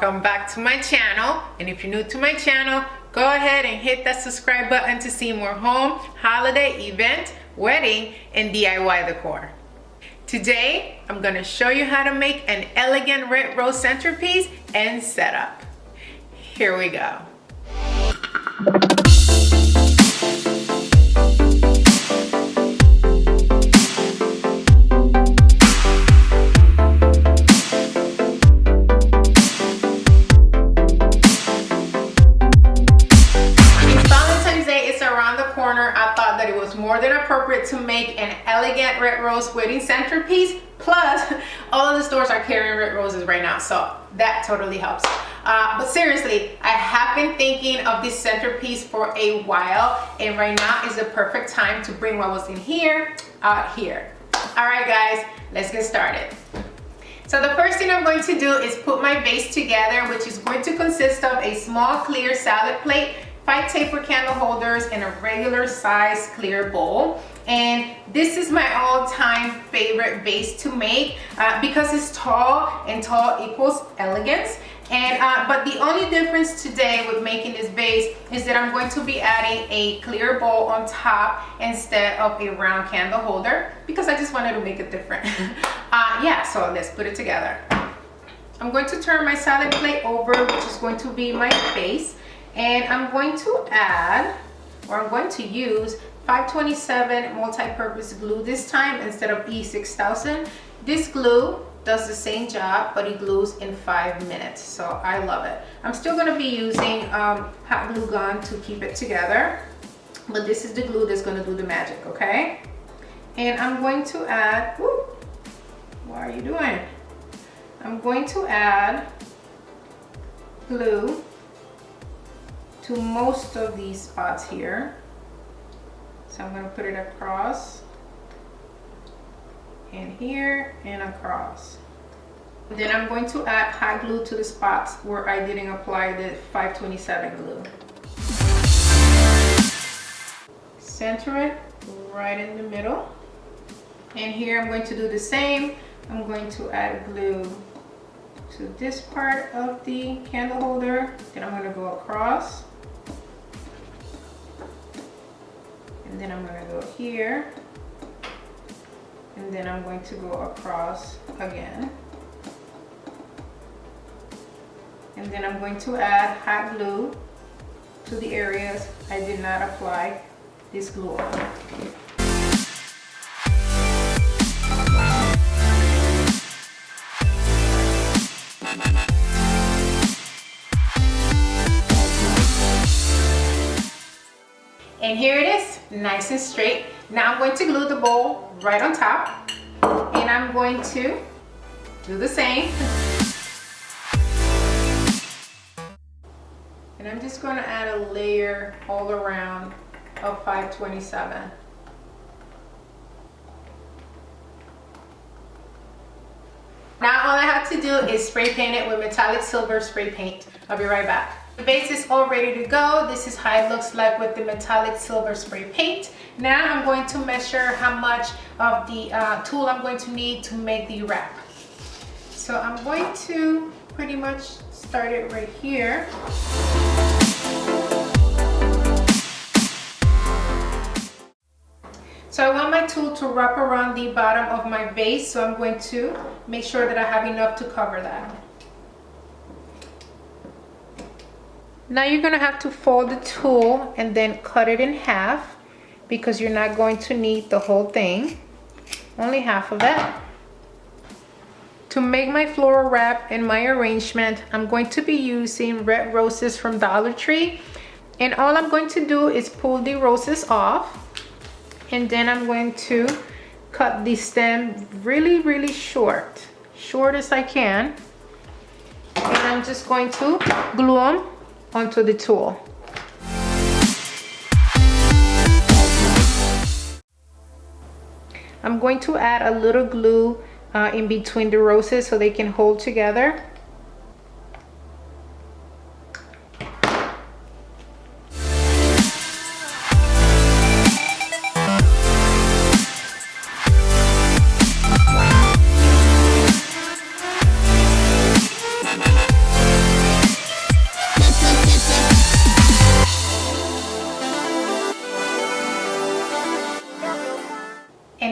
welcome back to my channel. And if you're new to my channel, go ahead and hit that subscribe button to see more home, holiday, event, wedding, and DIY decor. Today, I'm gonna show you how to make an elegant red rose centerpiece and setup. Here we go. I thought that it was more than appropriate to make an elegant red rose wedding centerpiece. Plus, all of the stores are carrying red roses right now, so that totally helps. But seriously, I have been thinking of this centerpiece for a while, and right now is the perfect time to bring what was in here out here. All right, guys, let's get started. So the first thing I'm going to do is put my base together, which is going to consist of a small clear salad plate, 5 taper candle holders, and a regular size clear bowl. And this is my all-time favorite base to make because it's tall, and tall equals elegance. And but the only difference today with making this base is that I'm going to be adding a clear bowl on top instead of a round candle holder because I just wanted to make it different. Yeah, so let's put it together. I'm going to turn my salad plate over, which is going to be my base. And I'm going to add, or I'm going to use 527 multi-purpose glue this time instead of E6000. This glue does the same job, but it glues in 5 minutes, so I love it. I'm still going to be using hot glue gun to keep it together, but this is the glue that's going to do the magic, okay? And I'm going to add, whoop, what are you doing? I'm going to add glue to most of these spots here. So I'm going to put it across and here and across. Then I'm going to add hot glue to the spots where I didn't apply the 527 glue. Center it right in the middle. And here I'm going to do the same. I'm going to add glue to this part of the candle holder. Then I'm going to go across. And then I'm going to go here, and then I'm going to go across again, and then I'm going to add hot glue to the areas I did not apply this glue on. And here it is, nice and straight. Now I'm going to glue the bowl right on top, and I'm going to do the same. And I'm just going to add a layer all around of 527. Now all I have to do is spray paint it with metallic silver spray paint. I'll be right back. The base is all ready to go. This is how it looks like with the metallic silver spray paint. Now I'm going to measure how much of the tool I'm going to need to make the wrap. So I'm going to pretty much start it right here. So I want my tool to wrap around the bottom of my base, so I'm going to make sure that I have enough to cover that. Now you're going to have to fold the tool and then cut it in half because you're not going to need the whole thing, only half of it. To make my floral wrap and my arrangement, I'm going to be using red roses from Dollar Tree, and all I'm going to do is pull the roses off, and then I'm going to cut the stem really short as I can, and I'm just going to glue them onto the tool. I'm going to add a little glue in between the roses so they can hold together.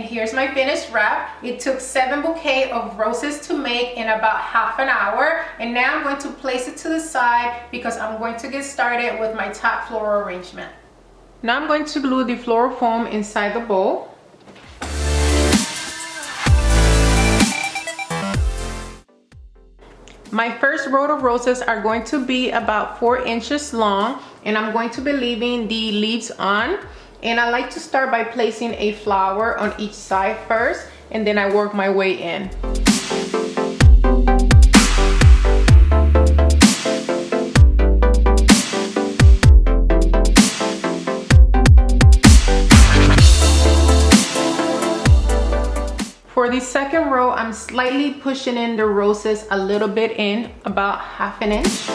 and here's my finished wrap. It took 7 bouquets of roses to make in about half an hour, and now I'm going to place it to the side because I'm going to get started with my top floral arrangement. Now I'm going to glue the floral foam inside the bowl. My first row of roses are going to be about 4 inches long, and I'm going to be leaving the leaves on. And I like to start by placing a flower on each side first, and then I work my way in. For the second row, I'm slightly pushing in the roses a little bit in, about half an inch.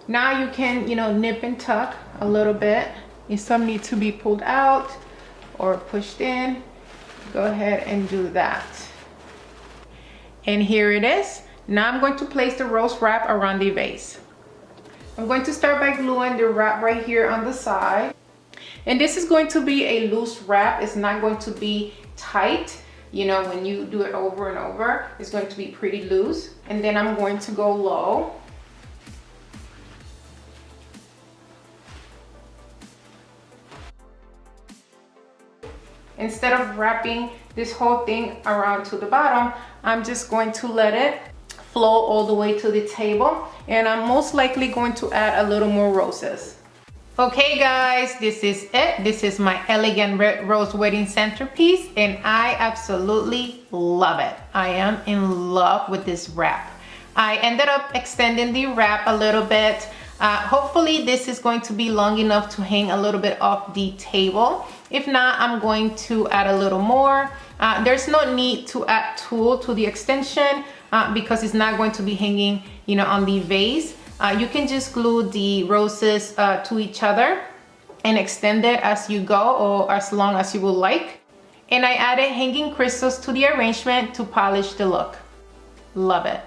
Now you can, nip and tuck a little bit. If some need to be pulled out or pushed in, go ahead and do that. And here it is. Now I'm going to place the rose wrap around the vase. I'm going to start by gluing the wrap right here on the side. And this is going to be a loose wrap. It's not going to be tight. When you do it over and over, it's going to be pretty loose. And then I'm going to go low. Instead of wrapping this whole thing around to the bottom, I'm just going to let it flow all the way to the table, and I'm most likely going to add a little more roses. Okay guys, this is it. This is my elegant red rose wedding centerpiece, and I absolutely love it. I am in love with this wrap. I ended up extending the wrap a little bit. Hopefully this is going to be long enough to hang a little bit off the table. If not, I'm going to add a little more. There's no need to add tulle to the extension because it's not going to be hanging, on the vase. You can just glue the roses to each other and extend it as you go, or as long as you would like. And I added hanging crystals to the arrangement to polish the look. Love it.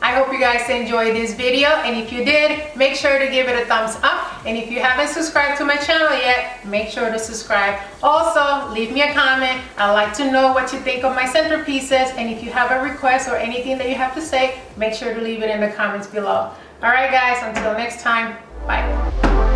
I hope you guys enjoyed this video, and if you did, make sure to give it a thumbs up, and if you haven't subscribed to my channel yet, make sure to subscribe. Also, leave me a comment. I'd like to know what you think of my centerpieces, and if you have a request or anything that you have to say, make sure to leave it in the comments below. Alright guys, until next time, bye.